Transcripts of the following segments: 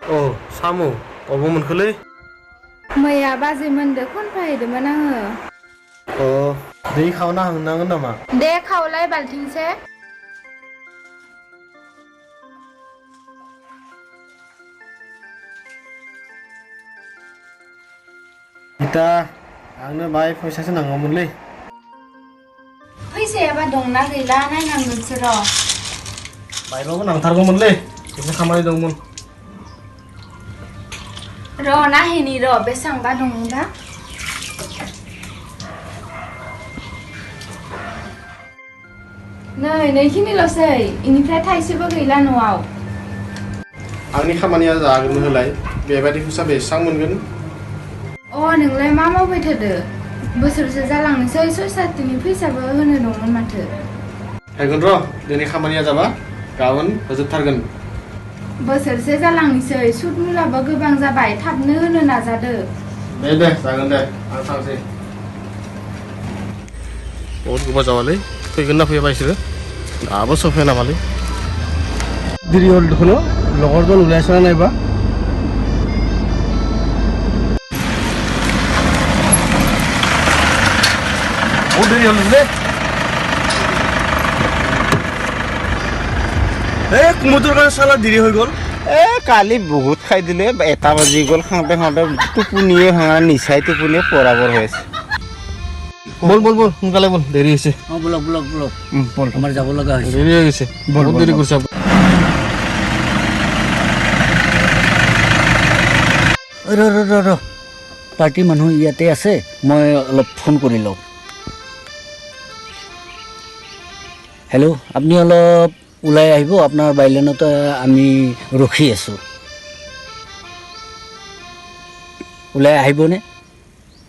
अ सामु अबाव मोनखोलै मैया बाजैमोनदो खनफाहैदोंमोन आङो अ दै खावना हांनांगोन नामा दे खावलाय बाल्थिंसे इता आंनो बाय फैसासो नांगौमोनलै फैसायाबा दंना गैला नायनांगोनसो र' बायबाबो नांथारगौमोनलै एसे खामानि दंमोन र' नायहैनि र' बेसांबा दंबा नै खिनिल'सै इनिफ्राय थाइसेबो गैला न'आव आंनि खामानिया जागोन होलाय बेबायदि फैसा बेसां मोनगोन अ नोंलाय मा मावबाय थादो बोसोरसे जालांनोसै सय सातिनि फैसाबो होनो दंमोन माथो फैगोन र' दिनै खामानिया जाबा गाबोन होजोबथारगोन बोसोरसे जालांनोसै सुद मुलाबो गोबां जाबाय थाबनो होनो नाजादो दे जागोन दे आं थांसै बहुद गोबाव जाबालै फैगोन ना फैया बिसोरो दाबो सफैया नामालै देरि हल देखुन लगरजों ओलाइसोना नायबा बहुत देरि हललै कुमुदर कारण साला देरि হৈ গ'ল কালি বহুত খাই দিলে 1টা বাজি গ'ল খাওঁতে খাওঁতে টোপনিয়ে ভাঙা নিচাই টোপনিয়ে পৰাবৰ হৈ আছে বল সোনকালে বল দেৰি হৈছে ব্লক আমাৰ যাব লগা হৈছে দেৰি হৈ গৈছে বহুত দেৰি কৰিছে ৰ পাৰ্টি মানুহ ইয়াতে আছে মই অলপ ফোন কৰি লওঁ হেল্ল' আপুনি অলপ ওলাই আহিব আপোনাৰ বাইলেনত আমি ৰখি আছোঁ ওলাই আহিবনে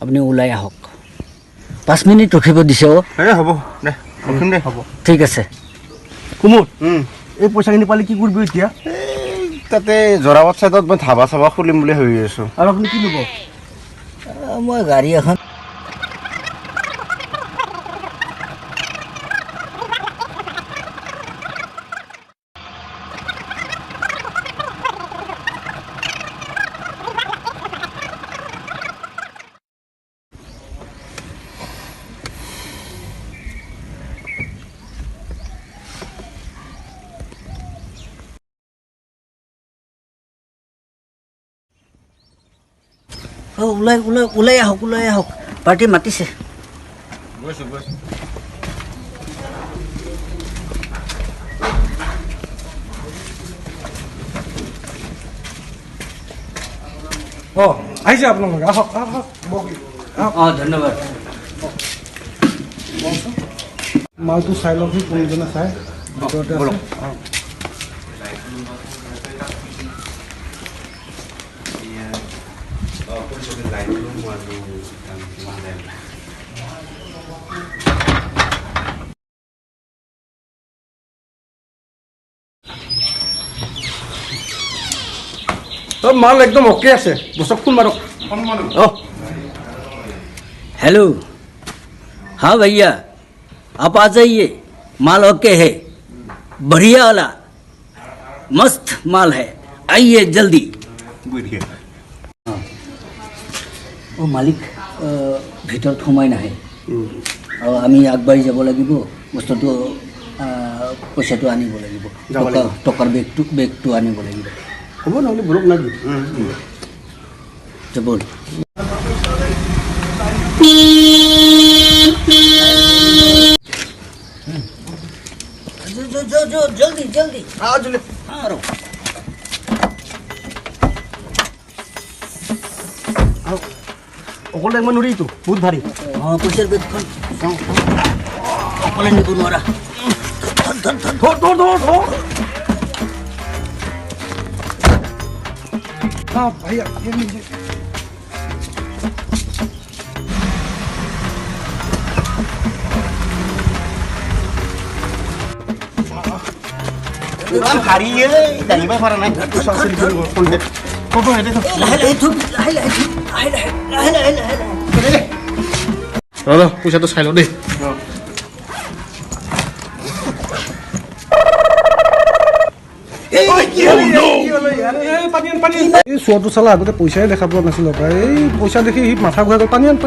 আপুনি ওলাই আহক 5 মিনিট ৰখিব দিছে হ'ব দে ৰখিম দে হ'ব ঠিক আছে কুমুদ এই পইচাখিনি পালে কি কৰিবি এতিয়া তাতে জৰাবাদ চাইডত মই ধাবা চাবা খুলিম বুলি ভাবি আছোঁ আৰু আপুনি কি ল'ব মই গাড়ী এখন ওলাই আহক পাৰ্টি মাতিছে আহিছে আপোনালোকে আহক ধন্যবাদ মালটো চাই লওক কোনজনে চাই ভিতৰতে আছে माल एकदम ओके আছে বসক ফোন মারক हेलो हाँ भैया आप आ जाइए माल ओके है बढ़िया वाला मस्त माल है आइए जल्दी ओ मालिक ভিতৰত সোমাই নাহে আৰু আমি আগবাঢ়ি যাব লাগিব বস্তুটো পইচাটো আনিব লাগিব টকাৰ বেগটো আনিব লাগিব হ'ব নহ'লে ব্লক লাগি বল जल्दी आओ जल्दी हाँ रो অকলে মই নৰিতো বহুত ভাৰী हाँ पइसार बेगखन अकले निब नोरा धर हाँ भैया ये लीजिए ভাৰী দাঙিব পৰা নাই পইচাটো চাই লওঁ দেই এই চোৱাটো চালা আগতে পইচাই দেখা পোৱা নাছিল এই পইচা দেখি সি মাথা ঘূৰাই গ'ল পানী আন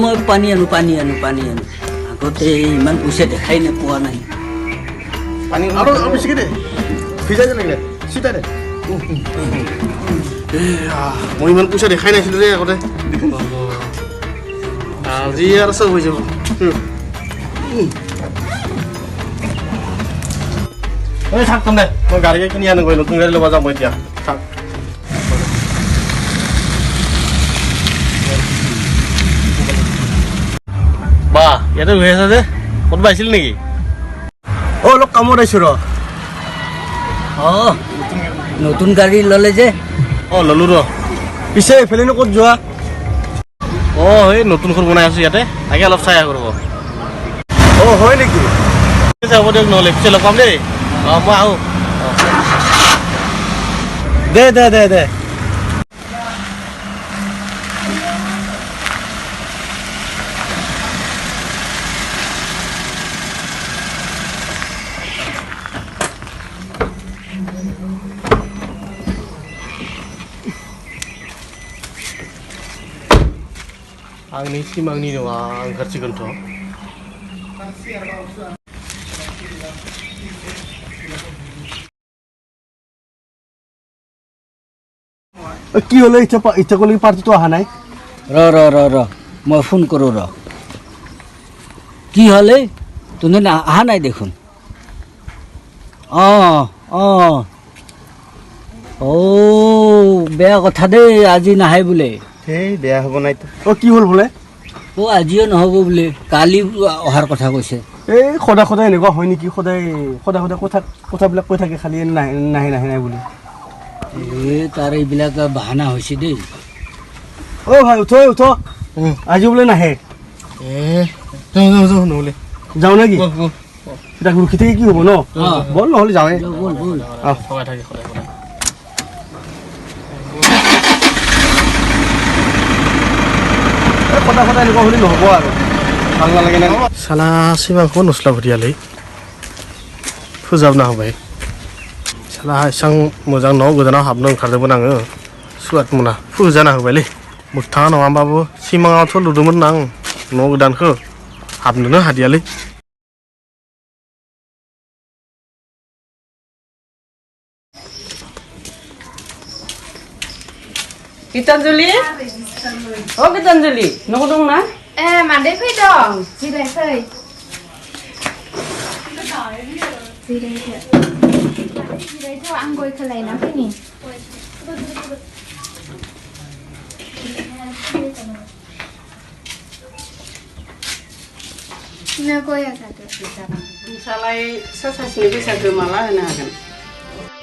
মই পানী আনো আগতে ইমান পইচা দেখাই নোপোৱা নাই পানী আৰু বেছিকৈ দে ভিজাই দে লাগিলে চিটাই দে মই ইমান পইচা দেখাই নাছিলোঁ দেই আগতে আজি আৰু চব হৈ যাব এই থাক দে মই গাড়ীকে কিনি আনো গৈ নতুন গাড়ী ল'ব যাম মই এতিয়া থাক বা ইয়াতে ৰৈ আছা যে ক'ৰবাত আহিছিল নেকি অলপ কামত আহিছোঁ ৰ নতুন গাড়ী ল'লে যে ল'লোঁ ৰ পিছে এইফালেনো ক'ত যোৱা এই নতুন ঘৰ বনাই আছোঁ ইয়াতে তাকে অলপ চাই কৰিব হয় নেকি হ'ব দিয়ক নহ'লে পিছে লগ পাম দেই মই আহোঁ দে आंनि सिमांनि नङा ओंखारसिगोनथ' কি হ'লে ইচ্ছাকলৈকে পাৰ্টিটো অহা নাই ৰ মই ফোন কৰোঁ ৰ কি হ'লে তুমি অহা নাই দেখোন বেয়া কথা দেই আজি নাহে বোলে সেই বেয়া হ'ব নাই কি হ'ল বোলে আজিও নহ'ব বোলে কালি অহাৰ কথা কৈছে এই সদায় এনেকুৱা হয় নেকি সদায় কথাবিলাক কৈ থাকে খালি নাহে বুলি তাৰ এইবিলাক বাহানা হৈছে দেই ভাই উঠ আজি বোলে নাহে নহ'লে যাওঁ নেকি এতিয়া ৰখি থাকি কি হ'ব ন বল নহ'লে যাওঁৱে সদায় এনেকুৱা হ'লে নহ'ব আৰু ভাল নালাগে না চালা सिमांखौ नुस्लाबदियालै फोजाबना होबाय साला एसां मोजां न' गोदानाव हाबनो ओंखारदोंमोन आङो सुवाद मोना फोजाना होबायलै मोगथाङा नङाबाबो सिमाङावथ' लुदोंमोन आं न' गोदानखौ हाबनोनो हादियालै Gitanjuli? Gitanjuli, nunggu dong na? Mandai fai dong. Jirai fai. Jirai tu anggoi kelai na fai ni. Nak goya satu. Salai sesasnya bisa gemalah na kan?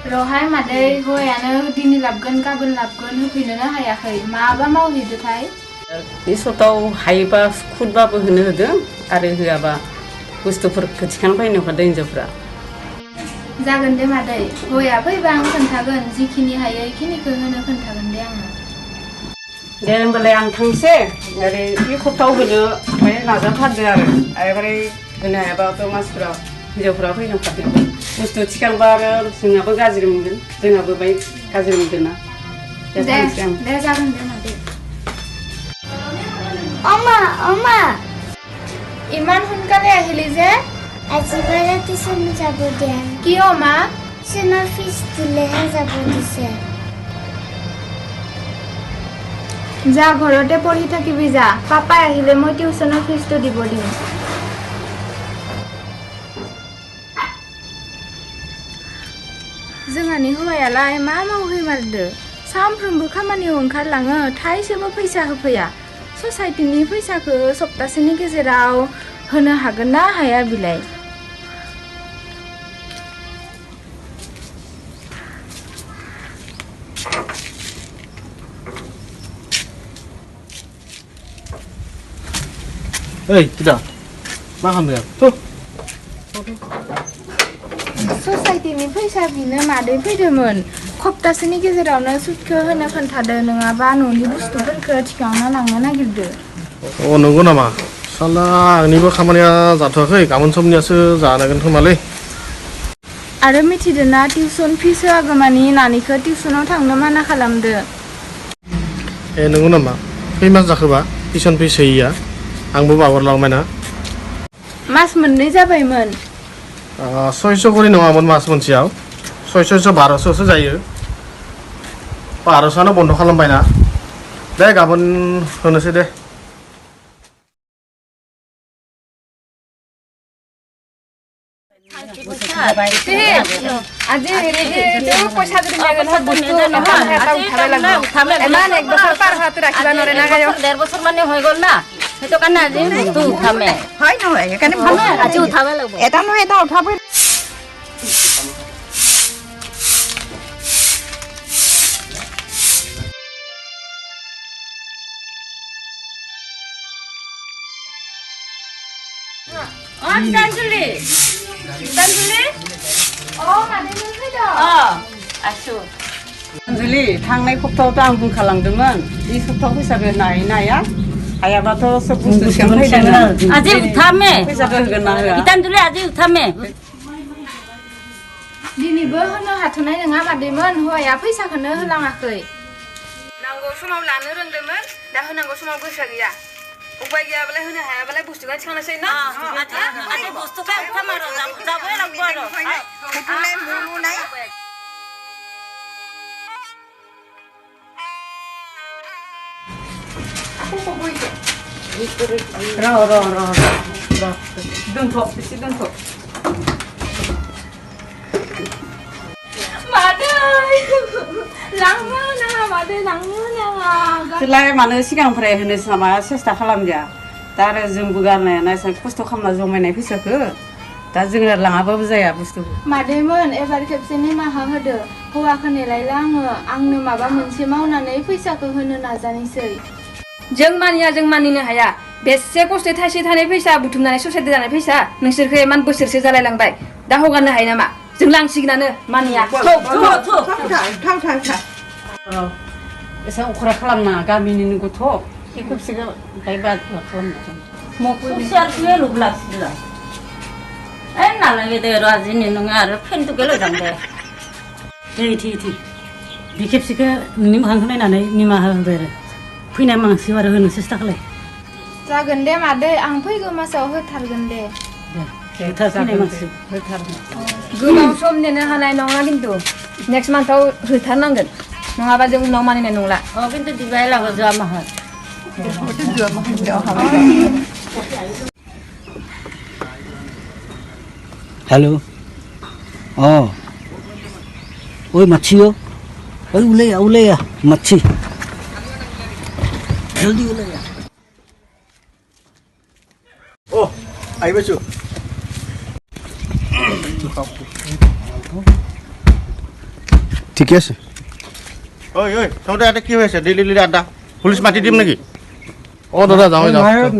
Rohai madai goyano dini labgan kabel labgan hupinana hayakai. Maaba mau hidutai. Isotau haiba khudba bo hono hodों आरो होआबा बुस्थुफोरखौ थिखां फैनो हरदों हिनजावफ्रा जागोन दे मादै होया faba आं खोन्थागोन जिखिनि हायो इखिनिखौ होनो खोन्थागोन दे आङो दे होनबालाय आं थांसै ओरै बे खप्ताव होनो ओमफ्राय नाजाथारदो आरो ओमफ्राय होनो हायाबाथ' मानसिफ्रा हिनजावफ्रा फैनो खाथियाव बुस्थु थिखांबा आरो जोंहाबो गाज्रि मोनगोन जोंहाबो बाय गाज्रि मोनगोन ना दे जागोन दे मादै Oma, ইমান সোনকালে আহিলি যে আজি পৰা টিউচন যাব দিয়া কিয় মা টিউচনৰ ফিজ দিলেহে যাব দিছে যা ঘৰতে পঢ়ি থাকিবি যা পাপাই আহিলে মই টিউচনৰ ফিজটো দিব দিম जोंहानि हौवायालाय मा मावहैमारदो सानफ्रोमबो खामानियाव ओंखारलाङो थाइसेबो फैसा होफैया ससाइटिनि फैसाखौ सप्तासेनि गेजेराव होनो हागोन ना हाया बिलाय ओइ किदा मा खालामदों ससाइटिनि फैसा बिनो मादै फैदोंमोन सप्तासेनि गेजेरावनो सुदखौ होनो खोन्थादों नङाबा न'नि बुस्थुफोरखौ थिखांना लांनो नागिरदो नंगौ नामा साला आंनिबो खामानिया जाथ'वाखै गाबोन समनियासो जानांगोन खोमालै आरो मिथिदोना टिउसन फिस होआगौमानि नानिखौ टिउसनाव थांनो माना खालामदो। ए नंगौ नामा? खै मास जाखोबा टिउसन फिस होयिया? आंबो बावगारलांबायना। मास मोननै जाबायमोन। 600 करि नङामोन मास मोनसेयाव 600 1200सो जायो। 1200आनो बन्द खालामबायना। दे गाबोन होनोसै दे। আজি পইচা যদি বস্তু নহয় এটা উঠাব লাগিব ইমান এক বছৰ পাৰ হোৱাটো ৰাখিব নোৱাৰে না গায়ক 1.5 বছৰ মানে হৈ গ'ল না সেইটো কাৰণে আজি বস্তু উঠামে হয় নহয় সেইকাৰণে আজি উঠাব লাগিব এটা নহয় এটা উঠাবই কাঞ্জলি आसु अनजुलि थांनाय सप्तायावथ' आं बुंखालांदोंमोन बे सप्तायाव फैसाखौ नाया हायाबाथ' सब बुस्थु सिगां फैदों আজি उठामे फैसाखौ होगोन ना होआ गीतांजलि আজি उठामे दिनैबो होनो हाथ'नाय नङा मादैमोन हौवाया फैसाखौनो होलाङाखै नांगौ समाव लानो रोंदोंमोन दा होनांगौ समाव गोसो गैया उपाय गैयाबालाय होनो हायाबालाय बुस्थुखौ थिखांनोसै ना আজি বস্তুকে উঠাম আৰু যাবই লাগিব আৰু ফটো নাই মোৰো নাই र' दोनथ' एसे दोनथ' मादै लांनो नाङा मादै लांनो नाङा सोलाय मानो सिगांनिफ्राय होनो नामा सेस्था खालामदिया दा आरो जोंबो गारनायाना एसेबां खस्थ' खालामना जमायनाय फैसाखौ दा जोङो लाङाबाबो जाया बुस्थुखौ मादैमोन एबार खेबसे निमाहा होदो हौवाखौ नेलायला आंनो माबा मोनसे मावनानै फैसाखौ होनो नाजानोसै जों मानिया जों मानिनो हाया बेसे खस्थ' थाइसे थाइनै फैसा बुथुमनानै ससाइटि जानाय फैसा नोंसोरखौ इमान बोसोरसे जालायलांबाय दा हगारनो हायो नामा जों लांसिगोनानो मानिया एसे अख्रा खालामना गामिनिनो गथ' खेबसेखौ ओमफ्राय बाद खालामना मकुसियारखौनो लुब्लासिला এই নালাগে দে আৰু আজি নিনুঙে আৰু ফেনটোকে লৈ যাম দে थी बे खेबसेखौ नोंनि मोखांखौ नायनानै निमाहा होबाय आरो फैनाय मानसिखौ आरो होनो सेस्था खालाय जागोन दे मादै आं फैगौ मासाव होथारगोन दे फैनाय मानसि गोबाव सम नेनो हानाय नङा खिन्थु नेक्स्ट मान्थआव होथारनांगोन नङाबा जों उनाव मानिनाय नंला কিন্তু দিবাই লাগিব যোৱা মাহত हेलो ओए मच्छी हो ओए उले आ मच्छी जल्दी उले आ ओ आइ पाइছো ঠিকে আছে ঐ তহঁতে ইয়াতে কি হৈ আছে দিল্লী আড্ডা পুলিচ মাতি দিম নেকি অ দাদা যাওঁ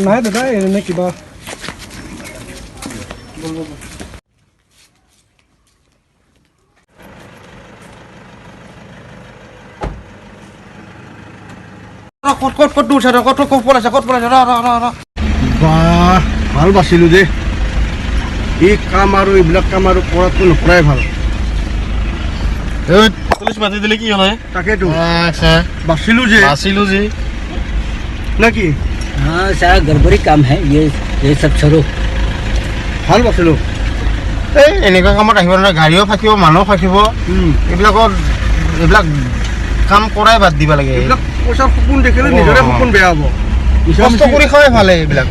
নাই দাদা এনে কিবা ক'ত দূৰ আছে ক'ত পলাইছে বাহ ভাল বাচিলো দে এই কাম আৰু এইবিলাক কাম আৰু কৰাটো নকৰাই ভাল পুলিচ মাতি দিলে কি হ'ল তাকেতো বাচিলো যে নাকি हाँ सारा गड़बड़ी काम है ये सब छोड़ो ভাল বাচিলো এই এনেকুৱা কামত আহিব নোৱাৰে গাড়ীও ফাঁকিব মানুহ ফাঁকিব এইবিলাক কাম কৰাই বাদ দিব লাগে এইবিলাক পইচাৰ সপোন দেখিলে নিজৰে সপোন বেয়া হ'ব কষ্ট কৰি খোৱাই ভাল এইবিলাক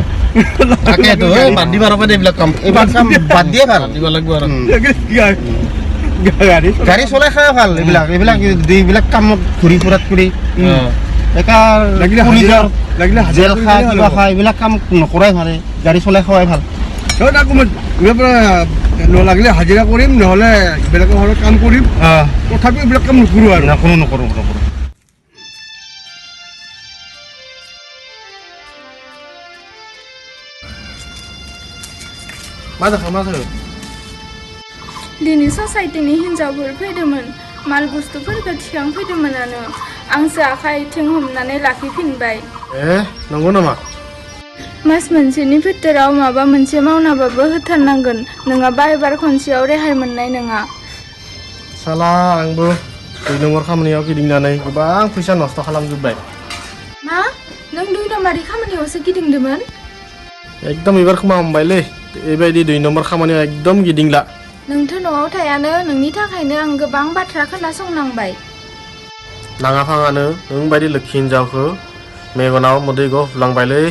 তাকেতো বাদ দিব নাপায় এইবিলাক কাম বাদ দিয়ে ভাল দিব লাগিব আৰু গাড়ী চলাই খাই ভাল এইবিলাক কামত ঘূৰি ফুৰাত কৰি জেল খা কিবা খা এইবিলাক কাম নকৰাই ভাল গাড়ী চলাই খোৱাই ভাল লাগিলে হাজিৰা কৰিম নহ'লে বেলেগৰ ঘৰত কাম কৰিম তথাপিও এইবিলাক কাম নকৰোঁ আৰু নকৰোঁ मा जाखो दिनै ससाइटिनि हिन्जावफोर फैदोंमोन माल बुस्थुफोरखौ थिखांफैदोंमोनानो आंसो आखाइ आथिं हमनानै लाखिफिनबाय नंगौ नामा मास मोनसेनि भितराव माबा मोनसे मावनाबाबो होथारनांगोन नङाबा एबार खनसेयाव रेहाय मोननाय नङा साला आंबो 2 नम्बर खामानियाव गिदिंनानै गोबां फैसा नस्थ' खालामजोब्बाय मा नों 2 नम्बरनि खामानियावसो गिदिंदोंमोन एकदम एबार खोमाबायलै बेबायदि 2 नम्बर खामानियाव एकदम गिदिंला नोंथ' न'आव थायानो नोंनि थाखायनो आं गोबां बाथ्रा खोनासंनांबाय नाङा फाङानो नों बायदि लोखि हिनजावखौ मेगनाव मोदै गहोलांबायलै